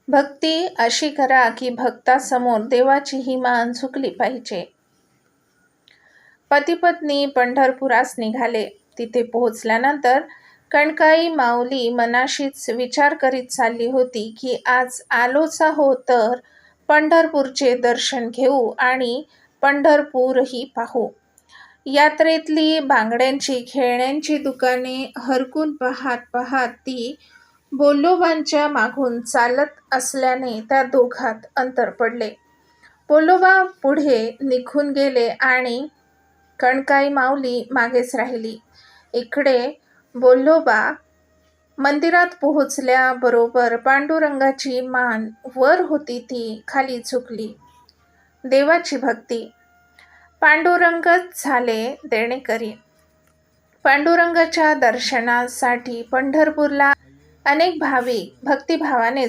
भक्ती अशी करा की भक्तासमोर देवाचीही मान झुकली पाहिजे. पती-पत्नी पंढरपुरास निघाले. तिथे पोहोचल्यानंतर कणकाई माऊली मनाशीच विचार करीत चालली होती की आज आलोच आहो तर पंढरपूरचे दर्शन घेऊ आणि पंढरपूरही पाहू. यात्रेतली बांगड्यांची, खेळण्यांची दुकाने हरकून पाहत पाहत ती बोल्लोबांच्या मागून चालत असल्याने त्या दोघात अंतर पडले. बोल्लोबा पुढे निघून गेले आणि कणकाई माऊली मागेच राहिली. इकडे बोल्लोबा मंदिरात पोहोचल्याबरोबर पांडुरंगाची मान वर होती ती खाली झुकली. देवाची भक्ती. पांडुरंगच झाले देणेकरी. पांडुरंगाच्या दर्शनासाठी पंढरपूरला अनेक भाविक भक्तिभावाने